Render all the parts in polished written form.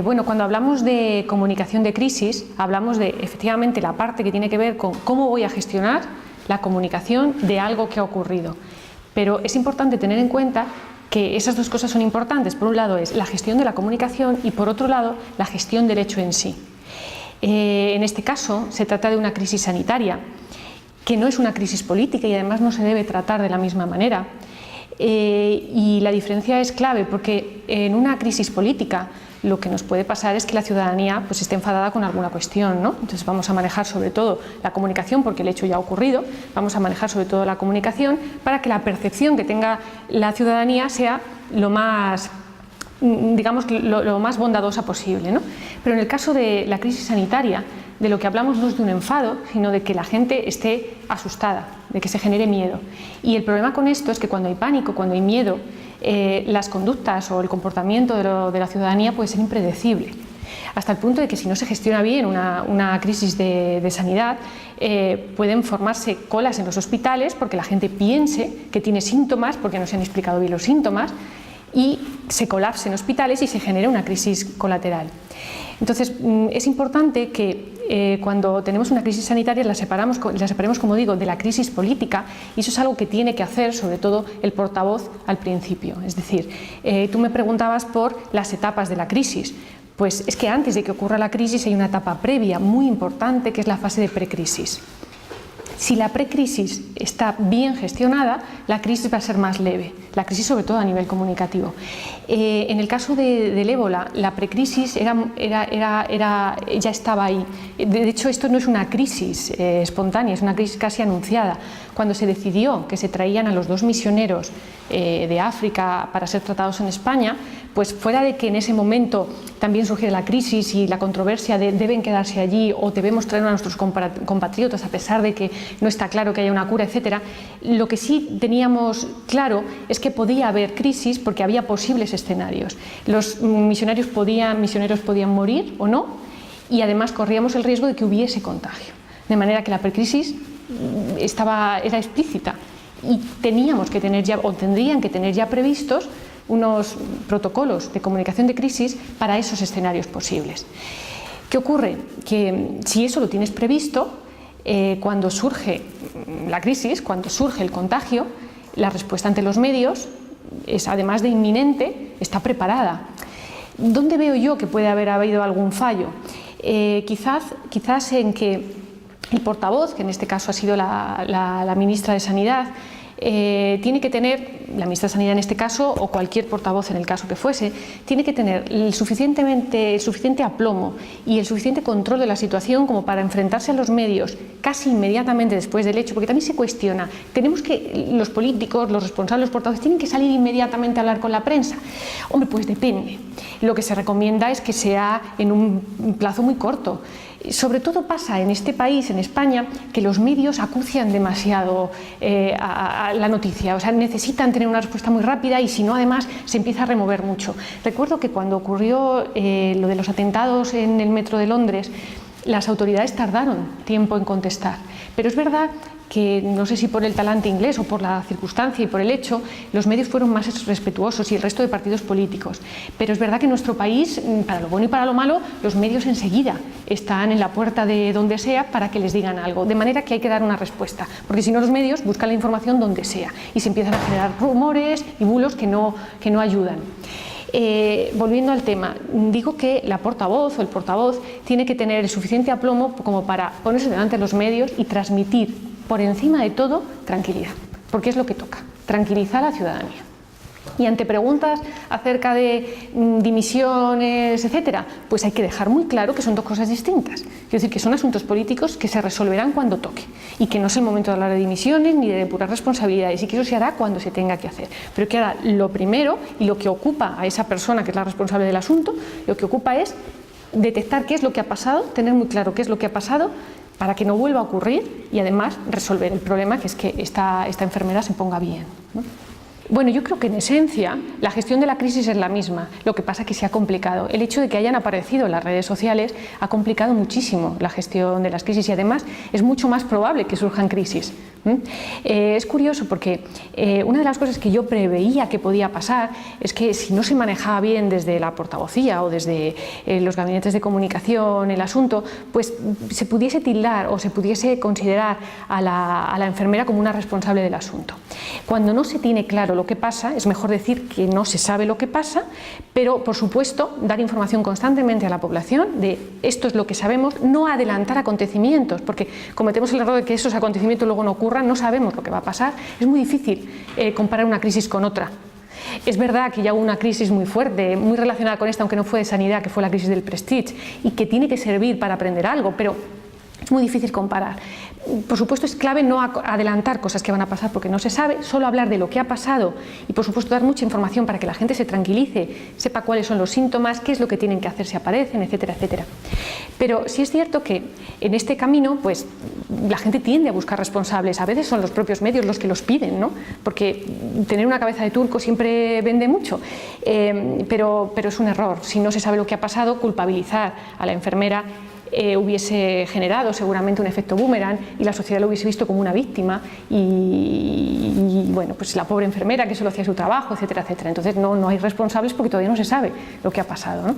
Bueno, cuando hablamos de comunicación de crisis, hablamos de efectivamente la parte que tiene que ver con cómo voy a gestionar la comunicación de algo que ha ocurrido. Pero es importante tener en cuenta que esas dos cosas son importantes. Por un lado es la gestión de la comunicación y por otro lado la gestión del hecho en sí. En este caso se trata de una crisis sanitaria, que no es una crisis política y además no se debe tratar de la misma manera. Y la diferencia es clave porque en una crisis política lo que nos puede pasar es que la ciudadanía pues, esté enfadada con alguna cuestión, ¿no? Entonces vamos a manejar sobre todo la comunicación porque el hecho ya ha ocurrido, vamos a manejar sobre todo la comunicación para que la percepción que tenga la ciudadanía sea lo más, digamos, lo más bondadosa posible, ¿no? Pero en el caso de la crisis sanitaria, de lo que hablamos no es de un enfado, sino de que la gente esté asustada, de que se genere miedo. Y el problema con esto es que cuando hay pánico, cuando hay miedo, las conductas o el comportamiento de la ciudadanía puede ser impredecible. Hasta el punto de que si no se gestiona bien una crisis de sanidad, pueden formarse colas en los hospitales porque la gente piense que tiene síntomas, porque no se han explicado bien los síntomas, y se colapsen hospitales y se genere una crisis colateral. Entonces, es importante que cuando tenemos una crisis sanitaria la separemos, como digo, de la crisis política, y eso es algo que tiene que hacer sobre todo el portavoz al principio. Es decir, tú me preguntabas por las etapas de la crisis. Pues es que antes de que ocurra la crisis hay una etapa previa muy importante que es la fase de precrisis. Si la precrisis está bien gestionada, la crisis va a ser más leve, la crisis sobre todo a nivel comunicativo. En el caso del ébola, la precrisis ya estaba ahí. De hecho, esto no es una crisis espontánea, es una crisis casi anunciada. Cuando se decidió que se traían a los 2 misioneros de África para ser tratados en España, pues fuera de que en ese momento también surgiera la crisis y la controversia de deben quedarse allí o debemos traer a nuestros compatriotas a pesar de que no está claro que haya una cura, etcétera, lo que sí teníamos claro es que podía haber crisis porque había posibles escenarios. Los misioneros podían morir o no, y además corríamos el riesgo de que hubiese contagio. De manera que la precrisis era explícita y teníamos que tener ya, o tendrían que tener ya previstos unos protocolos de comunicación de crisis para esos escenarios posibles. ¿Qué ocurre? Que si eso lo tienes previsto, cuando surge la crisis, cuando surge el contagio, la respuesta ante los medios, además de inminente, está preparada. ¿Dónde veo yo que puede haber habido algún fallo? Quizás en que el portavoz, que en este caso ha sido la ministra de Sanidad, tiene que tener, la ministra de Sanidad en este caso, o cualquier portavoz en el caso que fuese, tiene que tener el suficiente aplomo y el suficiente control de la situación como para enfrentarse a los medios casi inmediatamente después del hecho, porque también se cuestiona, los políticos, los responsables, los portavoces, ¿tienen que salir inmediatamente a hablar con la prensa? Hombre, pues depende. Lo que se recomienda es que sea en un plazo muy corto. Sobre todo pasa en este país, en España, que los medios acucian demasiado a la noticia, o sea, necesitan tener una respuesta muy rápida y si no, además, se empieza a remover mucho. Recuerdo que cuando ocurrió lo de los atentados en el metro de Londres, las autoridades tardaron tiempo en contestar, pero es verdad que no sé si por el talante inglés o por la circunstancia y por el hecho, los medios fueron más respetuosos y el resto de partidos políticos. Pero es verdad que en nuestro país, para lo bueno y para lo malo, los medios enseguida están en la puerta de donde sea para que les digan algo. De manera que hay que dar una respuesta, porque si no los medios buscan la información donde sea y se empiezan a generar rumores y bulos que no ayudan. Volviendo al tema, digo que la portavoz o el portavoz tiene que tener el suficiente aplomo como para ponerse delante de los medios y transmitir por encima de todo tranquilidad, porque es lo que toca, tranquilizar a la ciudadanía. Y ante preguntas acerca de dimisiones, etcétera, pues hay que dejar muy claro que son dos cosas distintas. Es decir, que son asuntos políticos que se resolverán cuando toque y que no es el momento de hablar de dimisiones ni de depurar responsabilidades y que eso se hará cuando se tenga que hacer. Pero que ahora lo primero y lo que ocupa a esa persona que es la responsable del asunto, lo que ocupa es detectar qué es lo que ha pasado, tener muy claro qué es lo que ha pasado para que no vuelva a ocurrir y además resolver el problema, que es que esta enfermera se ponga bien, ¿no? Bueno, yo creo que en esencia la gestión de la crisis es la misma, lo que pasa es que se ha complicado. El hecho de que hayan aparecido las redes sociales ha complicado muchísimo la gestión de las crisis y además es mucho más probable que surjan crisis, Es curioso porque una de las cosas que yo preveía que podía pasar es que si no se manejaba bien desde la portavocía o desde los gabinetes de comunicación el asunto, pues se pudiese tildar o se pudiese considerar a la enfermera como una responsable del asunto. Cuando no se tiene claro lo que pasa, es mejor decir que no se sabe lo que pasa, pero por supuesto dar información constantemente a la población de esto es lo que sabemos, no adelantar acontecimientos, porque cometemos el error de que esos acontecimientos luego no ocurran, no sabemos lo que va a pasar, es muy difícil comparar una crisis con otra. Es verdad que ya hubo una crisis muy fuerte, muy relacionada con esta, aunque no fue de sanidad, que fue la crisis del Prestige, y que tiene que servir para aprender algo, pero es muy difícil comparar. Por supuesto es clave no adelantar cosas que van a pasar porque no se sabe, solo hablar de lo que ha pasado y por supuesto dar mucha información para que la gente se tranquilice, sepa cuáles son los síntomas, qué es lo que tienen que hacer si aparecen, etcétera, etcétera. Pero sí es cierto que en este camino pues la gente tiende a buscar responsables, a veces son los propios medios los que los piden, ¿no? Porque tener una cabeza de turco siempre vende mucho, pero es un error. Si no se sabe lo que ha pasado, culpabilizar a la enfermera hubiese generado seguramente un efecto boomerang y la sociedad lo hubiese visto como una víctima y bueno, pues la pobre enfermera que solo hacía su trabajo, etcétera, etcétera. Entonces no hay responsables porque todavía no se sabe lo que ha pasado, ¿no?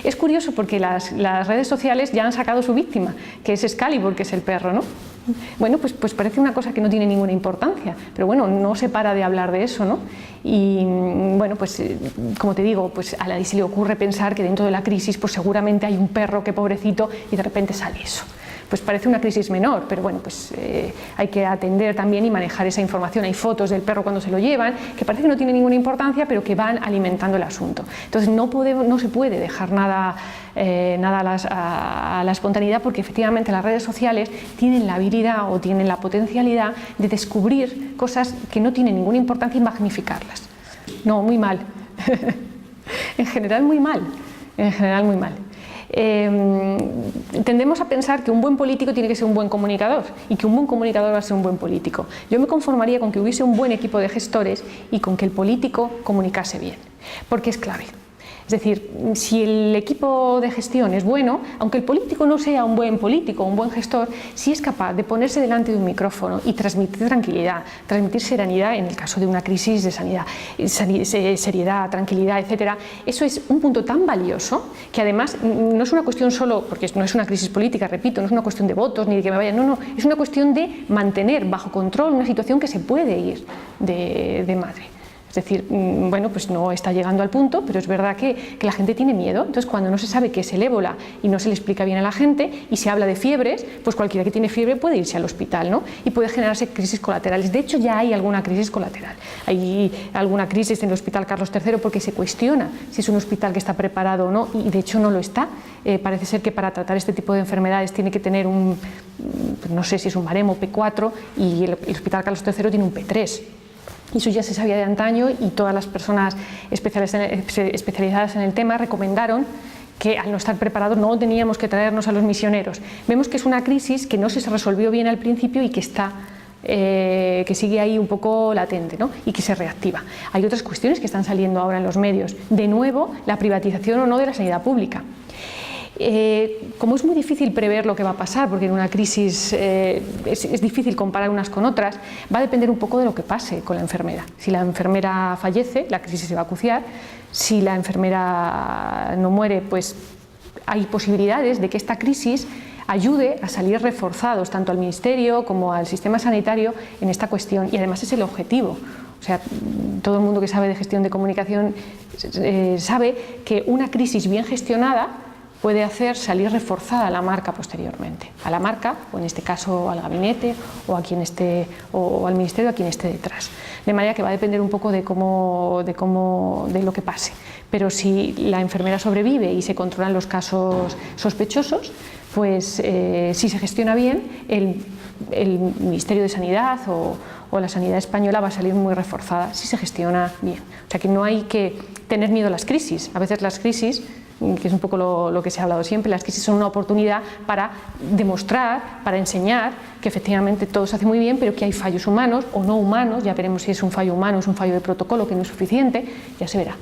Es curioso porque las redes sociales ya han sacado su víctima, que es Excalibur, que es el perro, ¿no? Bueno, pues parece una cosa que no tiene ninguna importancia, pero bueno, no se para de hablar de eso, ¿no? Y bueno, pues como te digo, pues a nadie se le ocurre pensar que dentro de la crisis pues seguramente hay un perro que pobrecito y de repente sale eso. Pues parece una crisis menor, pero bueno, pues hay que atender también y manejar esa información. Hay fotos del perro cuando se lo llevan, que parece que no tiene ninguna importancia, pero que van alimentando el asunto. Entonces no se puede dejar nada a la espontaneidad, porque efectivamente las redes sociales tienen la habilidad o tienen la potencialidad de descubrir cosas que no tienen ninguna importancia y magnificarlas. No, muy mal. En general muy mal. En general muy mal. Tendemos a pensar que un buen político tiene que ser un buen comunicador y que un buen comunicador va a ser un buen político. Yo me conformaría con que hubiese un buen equipo de gestores y con que el político comunicase bien, porque es clave. Es decir, si el equipo de gestión es bueno, aunque el político no sea un buen político o un buen gestor, si es capaz de ponerse delante de un micrófono y transmitir tranquilidad, transmitir serenidad en el caso de una crisis de sanidad, seriedad, tranquilidad, etcétera, eso es un punto tan valioso que además no es una cuestión solo, porque no es una crisis política, repito, no es una cuestión de votos ni de que me vayan, no, es una cuestión de mantener bajo control una situación que se puede ir de madre. Es decir, bueno, pues no está llegando al punto, pero es verdad que la gente tiene miedo. Entonces, cuando no se sabe qué es el ébola y no se le explica bien a la gente y se habla de fiebres, pues cualquiera que tiene fiebre puede irse al hospital, ¿no? Y puede generarse crisis colaterales. De hecho, ya hay alguna crisis colateral. Hay alguna crisis en el Hospital Carlos III porque se cuestiona si es un hospital que está preparado o no, y de hecho no lo está. Parece ser que para tratar este tipo de enfermedades tiene que tener no sé si es un baremo P4 y el Hospital Carlos III tiene un P3. Y eso ya se sabía de antaño y todas las personas especializadas en el tema recomendaron que al no estar preparados no teníamos que traernos a los misioneros. Vemos que es una crisis que no se resolvió bien al principio y que que sigue ahí un poco latente, ¿no? Y que se reactiva. Hay otras cuestiones que están saliendo ahora en los medios. De nuevo, la privatización o no de la sanidad pública. Como es muy difícil prever lo que va a pasar, porque en una crisis es difícil comparar unas con otras, va a depender un poco de lo que pase con la enfermera. Si la enfermera fallece, la crisis se va a acuciar. Si la enfermera no muere, pues hay posibilidades de que esta crisis ayude a salir reforzados tanto al Ministerio como al sistema sanitario en esta cuestión, y además es el objetivo. O sea, todo el mundo que sabe de gestión de comunicación sabe que una crisis bien gestionada puede hacer salir reforzada la marca posteriormente, a la marca, o en este caso al gabinete, o a quien esté, o al ministerio, a quien esté detrás. De manera que va a depender un poco de lo que pase. Pero si la enfermera sobrevive y se controlan los casos sospechosos, pues si se gestiona bien, el Ministerio de Sanidad o la sanidad española va a salir muy reforzada si se gestiona bien. O sea que no hay que tener miedo a las crisis. A veces las crisis, que es un poco lo que se ha hablado siempre, las crisis son una oportunidad para demostrar, para enseñar que efectivamente todo se hace muy bien, pero que hay fallos humanos o no humanos. Ya veremos si es un fallo humano o es un fallo de protocolo que no es suficiente, ya se verá.